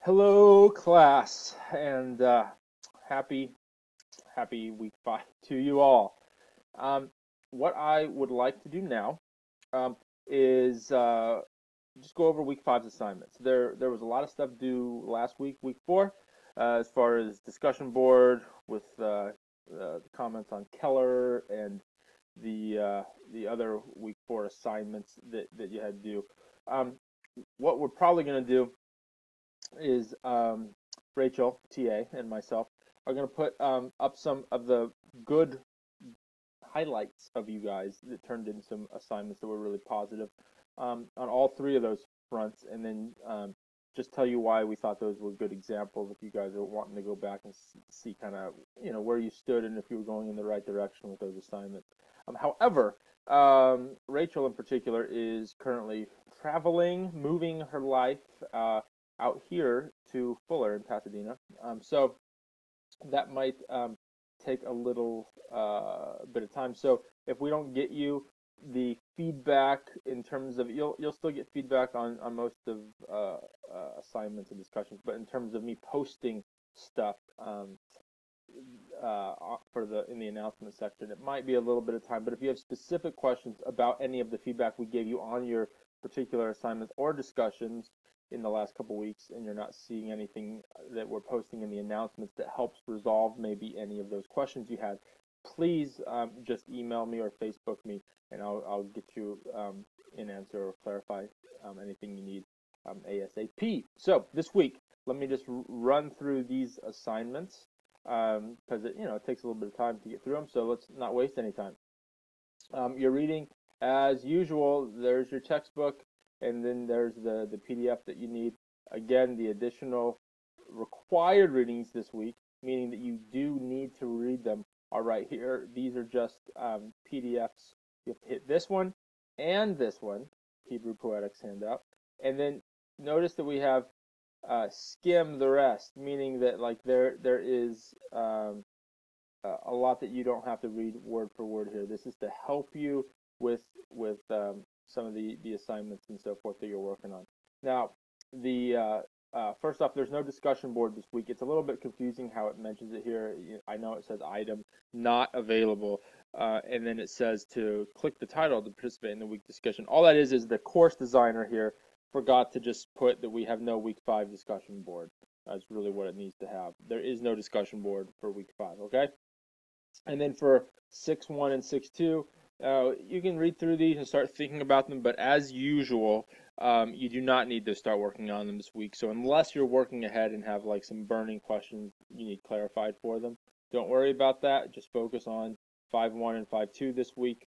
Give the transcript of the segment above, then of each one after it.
Hello, class, and happy week 5 to you all. Um, what I would like to do now um, is just go over week five's assignments. There was a lot of stuff due last week, week 4, as far as discussion board with the comments on Keller and the other week 4 assignments that you had to do. What we're probably going to do is Rachel, TA, and myself are going to put up some of the good highlights of you guys that turned in some assignments that were really positive on all three of those fronts, and then just tell you why we thought those were good examples if you guys are wanting to go back and see kind of where you stood and if you were going in the right direction with those assignments. However, Rachel in particular is currently traveling, moving her life out here to Fuller in Pasadena. So that might take a little bit of time. So if we don't get you the feedback in terms of you'll still get feedback on most of assignments and discussions, but in terms of me posting stuff for in the announcement section, it might be a little bit of time. But if you have specific questions about any of the feedback we gave you on your particular assignments or discussions in the last couple weeks, and you're not seeing anything that we're posting in the announcements that helps resolve maybe any of those questions you had, please just email me or Facebook me, and I'll get you an answer or clarify anything you need ASAP. So this week, let me just run through these assignments because it takes a little bit of time to get through them. So let's not waste any time. You're reading as usual. There's your textbook. And then there's the PDF that you need. Again, the additional required readings this week, meaning that you do need to read them, are right here. These are just PDFs. You have to hit this one and this one, Hebrew Poetics handout. And then notice that we have skim the rest, meaning that like there is a lot that you don't have to read word for word here. This is to help you with some of the assignments and so forth that you're working on. Now, first off, there's no discussion board this week. It's a little bit confusing how it mentions it here. I know it says item not available, and then it says to click the title to participate in the week discussion. All that is the course designer here forgot to just put that we have no week 5 discussion board. That's really what it needs to have. There is no discussion board for week 5, okay? And then for 6.1 and 6.2, you can read through these and start thinking about them, but as usual, you do not need to start working on them this week. So unless you're working ahead and have like some burning questions you need clarified for them, don't worry about that. Just focus on 5.1 and 5.2 this week.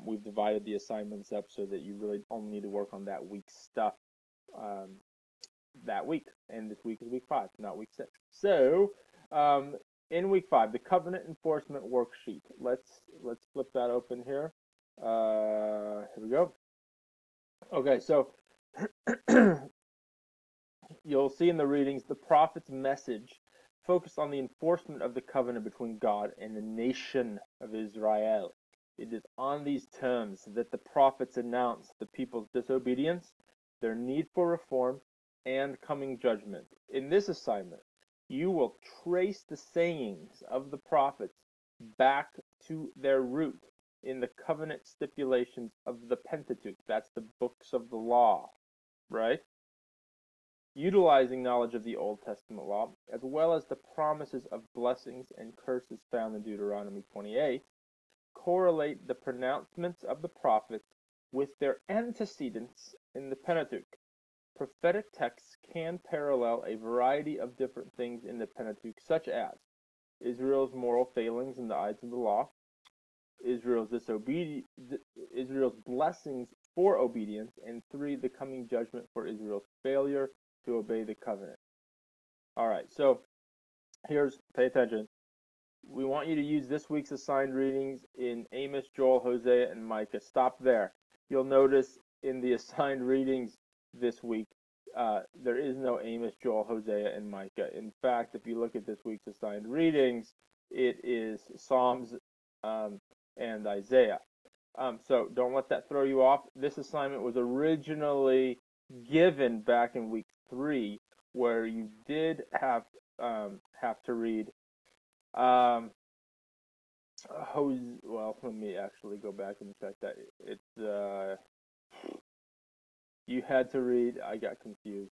We've divided the assignments up so that you really only need to work on that week's stuff that week. And this week is week 5, not week 6. So in week 5, the covenant enforcement worksheet. Let's flip that open here. Here we go. Okay, so you'll see in the readings the prophet's message focused on the enforcement of the covenant between God and the nation of Israel. It is on these terms that the prophets announce the people's disobedience, their need for reform, and coming judgment. In this assignment, you will trace the sayings of the prophets back to their root in the covenant stipulations of the Pentateuch. That's the books of the law, right? Utilizing knowledge of the Old Testament law, as well as the promises of blessings and curses found in Deuteronomy 28, correlate the pronouncements of the prophets with their antecedents in the Pentateuch. Prophetic texts can parallel a variety of different things in the Pentateuch, such as Israel's moral failings in the eyes of the law, Israel's blessings for obedience, and 3, the coming judgment for Israel's failure to obey the covenant. All right, so pay attention. We want you to use this week's assigned readings in Amos, Joel, Hosea, and Micah. Stop there. You'll notice in the assigned readings this week, there is no Amos, Joel, Hosea, and Micah. In fact, if you look at this week's assigned readings, it is Psalms and Isaiah. So don't let that throw you off. This assignment was originally given back in week 3 where you did have to read well, let me actually go back and check that. It's you had to read. I got confused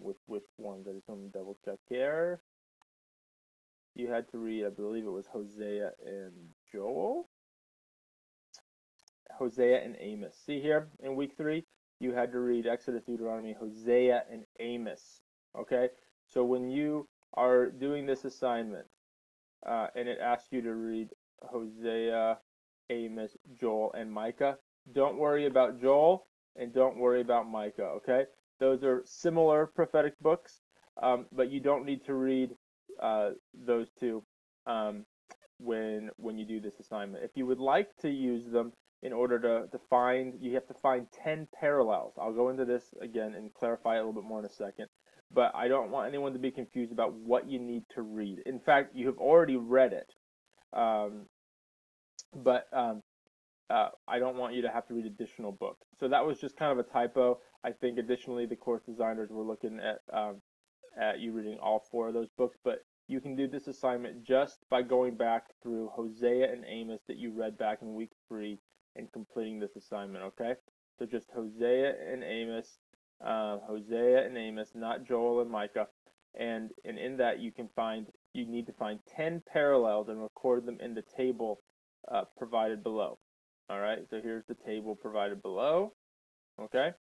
with which one. I just want to double check here. You had to read, I believe it was Hosea and Joel. Hosea and Amos. See here in week 3, you had to read Exodus, Deuteronomy, Hosea, and Amos. Okay, so when you are doing this assignment and it asks you to read Hosea, Amos, Joel, and Micah, don't worry about Joel and don't worry about Micah. Okay, those are similar prophetic books, but you don't need to read those two when you do this assignment. If you would like to use them in order to find, you have to find 10 parallels. I'll go into this again and clarify it a little bit more in a second. But I don't want anyone to be confused about what you need to read. In fact, you have already read it. But I don't want you to have to read additional books. So that was just kind of a typo. I think additionally the course designers were looking at you reading all 4 of those books. But you can do this assignment just by going back through Hosea and Amos that you read back in week 3 and completing this assignment, okay? So just Hosea and Amos, not Joel and Micah. And in that you need to find 10 parallels and record them in the table provided below. All right, so here's the table provided below, okay?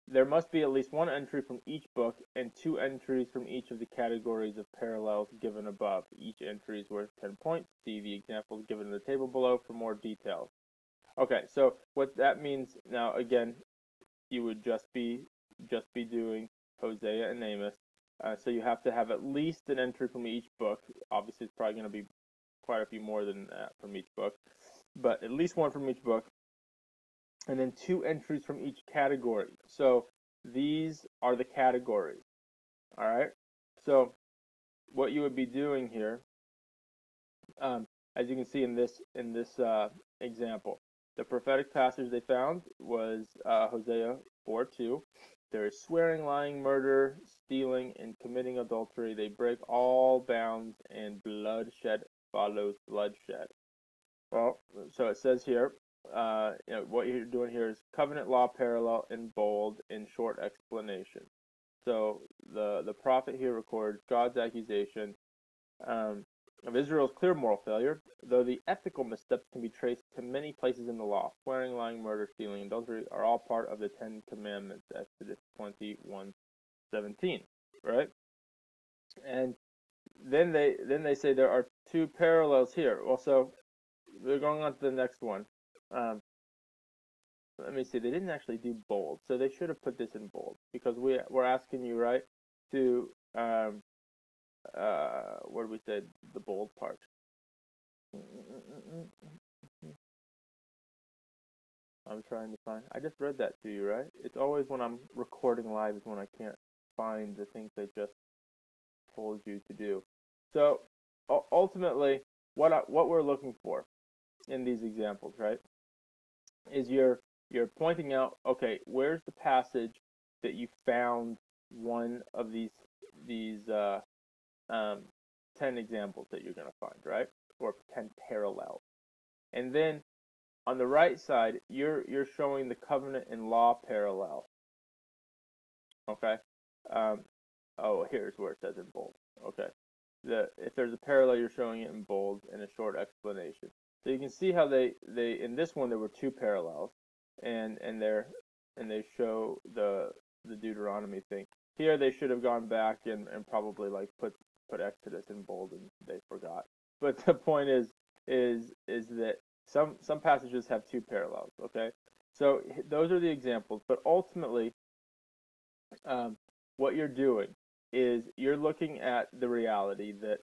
There must be at least 1 entry from each book and 2 entries from each of the categories of parallels given above. Each entry is worth 10 points. See the examples given in the table below for more details. Okay, so what that means now, again, you would just be doing Hosea and Amos. So you have to have at least an entry from each book. Obviously, it's probably going to be quite a few more than that from each book, but at least 1 from each book. And then 2 entries from each category. So these are the categories. All right. So what you would be doing here, as you can see in this example, the prophetic passage they found was Hosea 4:2. There is swearing, lying, murder, stealing, and committing adultery. They break all bounds, and bloodshed follows bloodshed. Well, so it says here. What you're doing here is covenant law parallel in bold in short explanation. So the prophet here records God's accusation of Israel's clear moral failure, though the ethical missteps can be traced to many places in the law. Swearing, lying, murder, stealing, and adultery are all part of the 10 Commandments, Exodus 21:17, right? And then they say there are 2 parallels here. Well, so we're going on to the next one. Let me see. They didn't actually do bold, so they should have put this in bold because we're asking you, right, to what did we say? The bold part. I'm trying to find. I just read that to you, right? It's always when I'm recording live is when I can't find the things I just told you to do. So ultimately, what we're looking for in these examples, right, is you're pointing out, okay, where's the passage that you found one of these 10 examples that you're going to find, right, or 10 parallels, and then on the right side you're showing the covenant and law parallel. Okay. Oh, here's where it says in bold. Okay. If there's a parallel, you're showing it in bold in a short explanation. So you can see how they in this one there were 2 parallels, and they show the Deuteronomy thing. Here they should have gone back and probably like put Exodus in bold, and they forgot. But the point is that some passages have 2 parallels. Okay, so those are the examples. But ultimately, what you're doing is you're looking at the reality that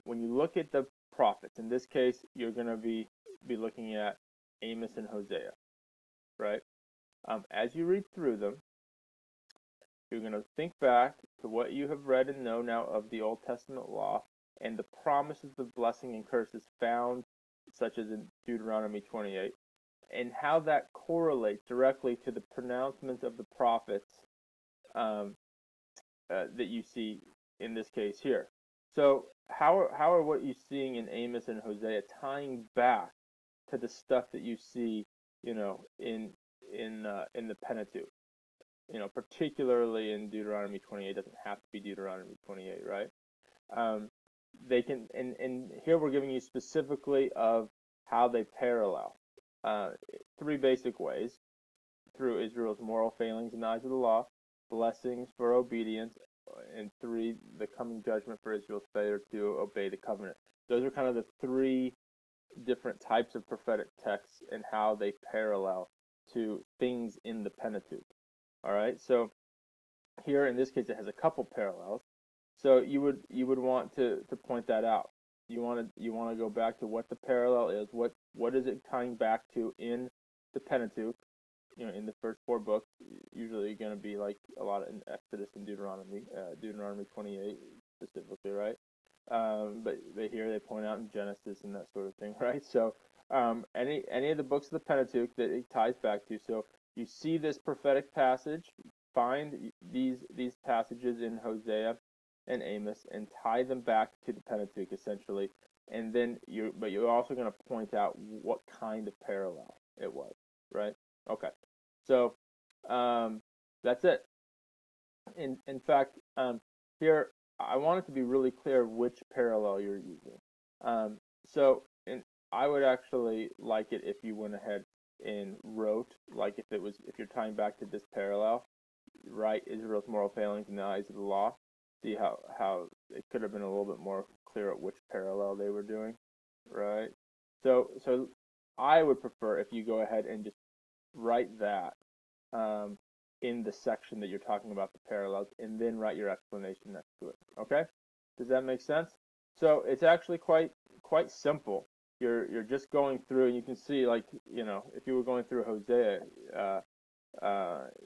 when you look at the prophets, in this case, you're going to be looking at Amos and Hosea, right? As you read through them, you're going to think back to what you have read and know now of the Old Testament law and the promises of blessing and curses found, such as in Deuteronomy 28, and how that correlates directly to the pronouncements of the prophets that you see in this case here. So how are what you're seeing in Amos and Hosea tying back to the stuff that you see, in the Pentateuch? Particularly in Deuteronomy 28. It doesn't have to be Deuteronomy 28, right? They can, and here we're giving you specifically of how they parallel. Three basic ways: through Israel's moral failings in the eyes of the law, blessings for obedience, and three, the coming judgment for Israel's failure to obey the covenant. Those are kind of the three different types of prophetic texts and how they parallel to things in the Pentateuch. All right, so here in this case it has a couple parallels. So you would want to point that out. You want to go back to what the parallel is. What is it tying back to in the Pentateuch? In the first four books, usually going to be like a lot in Exodus and Deuteronomy 28 specifically, right? But here they point out in Genesis and that sort of thing, right? So any of the books of the Pentateuch that it ties back to. So you see this prophetic passage, find these passages in Hosea and Amos and tie them back to the Pentateuch essentially, and then you're also going to point out what kind of parallel it was, right? Okay, so that's it. In fact, here I want it to be really clear which parallel you're using. I would actually like it if you went ahead and wrote, like if you're tying back to this parallel, write Israel's moral failings in the eyes of the law. See how it could have been a little bit more clear at which parallel they were doing, right? So I would prefer if you go ahead and just write that in the section that you're talking about the parallels, and then write your explanation next to it. Okay? Does that make sense? So it's actually quite simple. You're just going through, and you can see, like, if you were going through Hosea,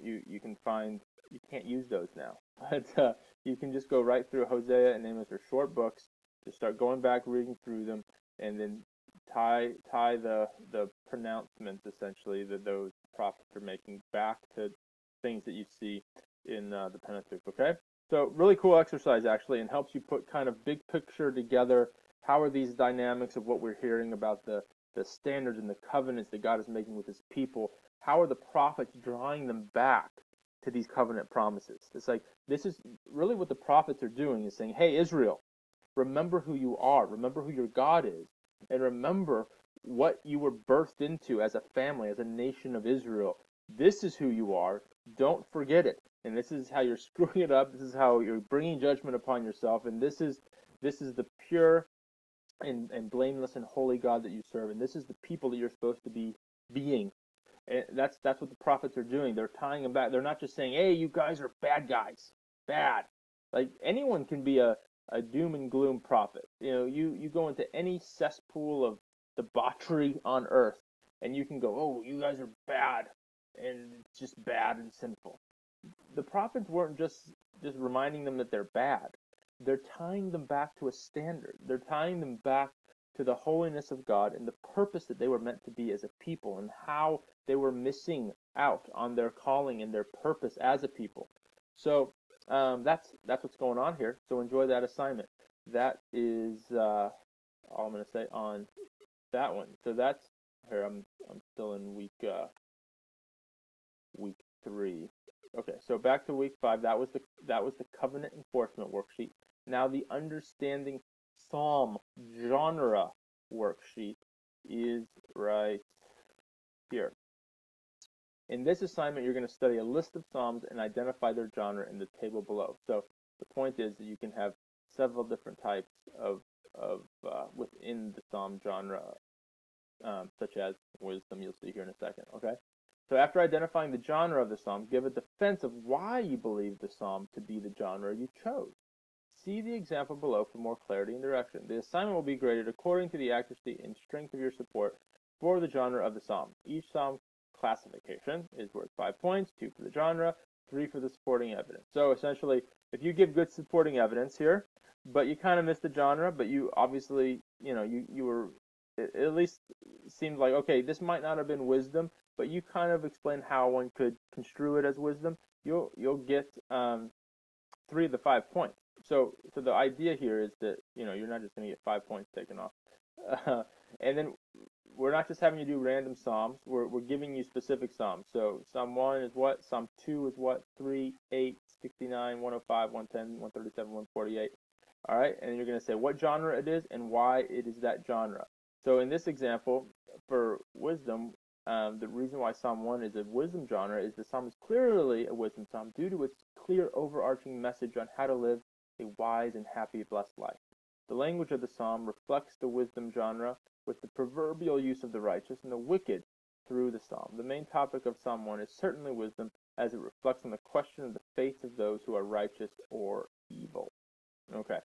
you can find, you can't use those now, but you can just go right through Hosea and Amos. Are short books. Just start going back, reading through them, and then tie the pronouncements essentially that those prophets are making back to things that you see in the Pentateuch. Okay, so really cool exercise actually, and helps you put kind of big picture together. How are these dynamics of what we're hearing about the standards and the covenants that God is making with His people? How are the prophets drawing them back to these covenant promises? It's like, this is really what the prophets are doing, is saying, hey, Israel, remember who you are, remember who your God is, and remember what you were birthed into as a family, as a nation of Israel. This is who you are. Don't forget it. And this is how you're screwing it up. This is how you're bringing judgment upon yourself. And this is the pure and blameless and holy God that you serve. And this is the people that you're supposed to be being. And that's what the prophets are doing. They're tying them back. They're not just saying, hey, you guys are bad guys. Bad. Like, anyone can be a doom and gloom prophet. You go into any cesspool of debauchery on earth, and you can go, oh, you guys are bad, and it's just bad and sinful. The prophets weren't just reminding them that they're bad. They're tying them back to a standard. They're tying them back to the holiness of God and the purpose that they were meant to be as a people, and how they were missing out on their calling and their purpose as a people. So that's what's going on here. So enjoy that assignment. That is all I'm going to say on that one. So that's here. I'm still in week 3. Okay, so back to week 5. That was the covenant enforcement worksheet. Now the understanding psalm genre worksheet is right here. In this assignment, you're going to study a list of psalms and identify their genre in the table below. So the point is that you can have several different types of within the psalm genre, such as wisdom. You'll see here in a second. Okay. So after identifying the genre of the psalm, give a defense of why you believe the psalm to be the genre you chose. See the example below for more clarity and direction. The assignment will be graded according to the accuracy and strength of your support for the genre of the psalm. Each psalm classification is worth 5 points, 2 for the genre, 3 for the supporting evidence. So essentially, if you give good supporting evidence here, but you kind of missed the genre, but you obviously, you were, it at least seemed like, okay, this might not have been wisdom, but you kind of explained how one could construe it as wisdom, you'll get 3 of the 5 points. So the idea here is that you're not just going to get 5 points taken off, and then we're not just having you do random psalms. We're giving you specific psalms. So Psalm 1 is what? Psalm 2 is what? 3, 8, 69, 105, 110, 137, 148. All right, and you're going to say what genre it is and why it is that genre. So in this example, for wisdom, the reason why Psalm 1 is a wisdom genre is the psalm is clearly a wisdom psalm due to its clear overarching message on how to live a wise and happy, blessed life. The language of the psalm reflects the wisdom genre with the proverbial use of the righteous and the wicked through the psalm. The main topic of Psalm 1 is certainly wisdom, as it reflects on the question of the fates of those who are righteous or evil. Okay,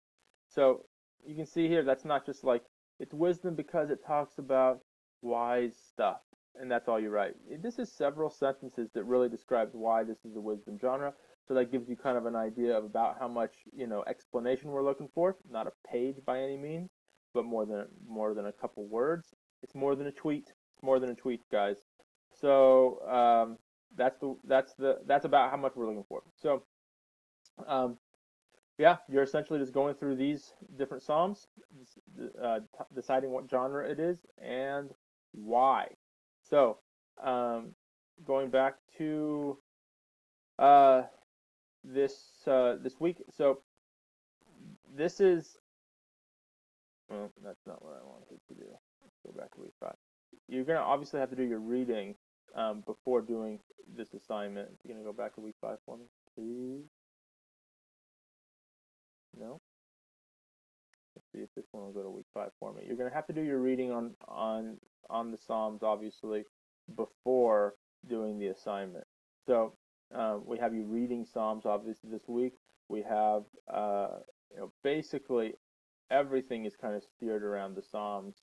so you can see here that's not just like it's wisdom because it talks about wise stuff, and that's all you write. This is several sentences that really describes why this is a wisdom genre. So that gives you kind of an idea of about how much explanation we're looking for. Not a page by any means, but more than a couple words. It's more than a tweet. It's more than a tweet, guys. So that's about how much we're looking for. So yeah, you're essentially just going through these different psalms, deciding what genre it is and why. So going back to this week. So this is that's not what I wanted to do. Let's go back to week 5. You're gonna obviously have to do your reading before doing this assignment. You're gonna go back to week 5 for me, please. No. Let's see if this one will go to week 5 for me. You're gonna have to do your reading on the Psalms, obviously, before doing the assignment. So we have you reading Psalms, obviously, this week. We have basically everything is kind of steered around the Psalms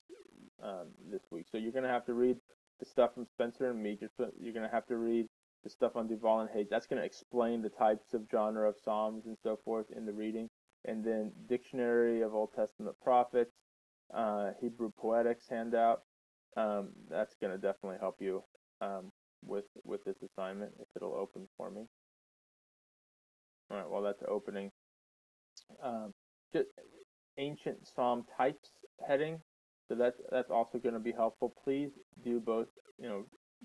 this week. So you're gonna have to read the stuff from Spencer and Meek. You're gonna have to read the stuff on Duval and Hayes. That's gonna explain the types of genre of Psalms and so forth in the reading. And then Dictionary of Old Testament Prophets, Hebrew Poetics handout. That's going to definitely help you with this assignment if it'll open for me. All right, well that's opening. Just ancient psalm types heading. So that's also going to be helpful. Please do both.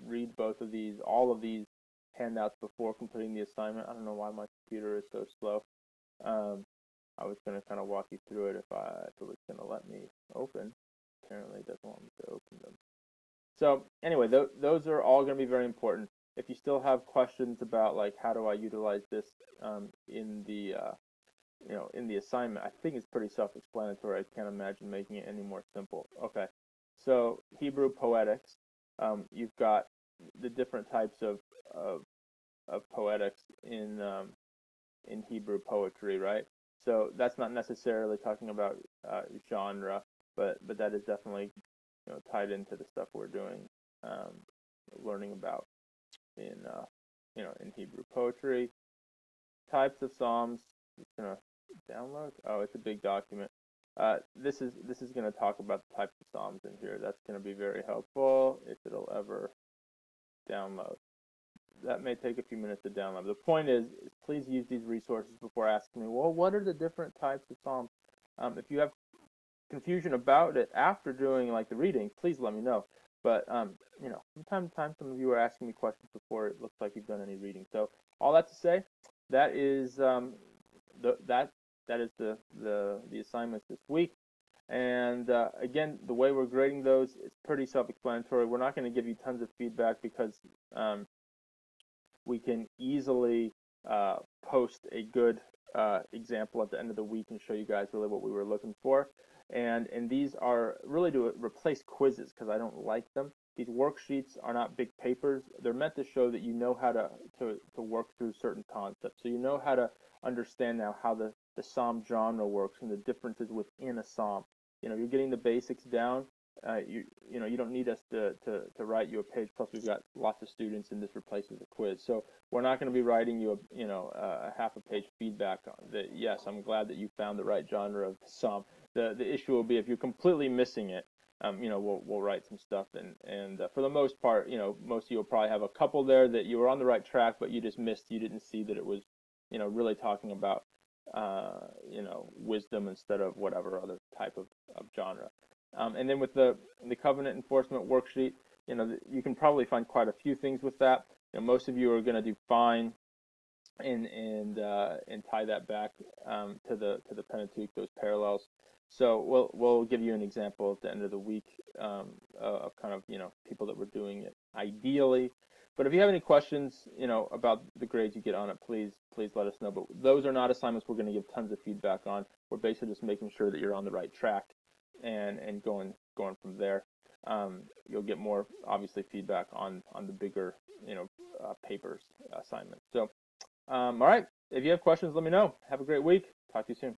Read both of these, all of these handouts before completing the assignment. I don't know why my computer is so slow. I was going to kind of walk you through it if it was going to let me open. Apparently it doesn't want me to open them. So anyway, those are all going to be very important. If you still have questions about like how do I utilize this in the in the assignment, I think it's pretty self-explanatory. I can't imagine making it any more simple. Okay, so Hebrew Poetics, you've got the different types of poetics in Hebrew poetry, right? So that's not necessarily talking about genre, but that is definitely tied into the stuff we're doing, learning about in in Hebrew poetry. Types of psalms. Just gonna download. Oh, it's a big document. This is gonna talk about the types of psalms in here. That's gonna be very helpful if it'll ever download. That may take a few minutes to download. The point is please use these resources before asking me, well, what are the different types of psalms? If you have confusion about it after doing like the reading, please let me know. But from time to time, some of you are asking me questions before it looks like you've done any reading. So all that to say, that is that is the assignments this week. And again, the way we're grading those is pretty self-explanatory. We're not going to give you tons of feedback because we can easily post a good example at the end of the week and show you guys really what we were looking for. And these are really to replace quizzes because I don't like them. These worksheets are not big papers. They're meant to show that you know how to work through certain concepts. So you know how to understand now how the psalm genre works and the differences within a psalm. You're getting the basics down. You don't need us to write you a page. Plus, we've got lots of students, and this replaces a quiz. So we're not going to be writing you a half a page feedback on that. Yes, I'm glad that you found the right genre of psalm. The issue will be if you're completely missing it. we'll write some stuff, and for the most part, most of you will probably have a couple there that you were on the right track, but you just missed. You didn't see that it was, really talking about, wisdom instead of whatever other type of genre. And then with the covenant enforcement worksheet, you can probably find quite a few things with that. Most of you are going to do fine and tie that back to the Pentateuch, those parallels. So we'll give you an example at the end of the week of kind of people that were doing it ideally. But if you have any questions about the grades you get on it, please let us know. But those are not assignments we're going to give tons of feedback on. We're basically just making sure that you're on the right track and going from there. You'll get more obviously feedback on the bigger papers assignments. So all right, if you have questions, let me know. Have a great week. Talk to you soon.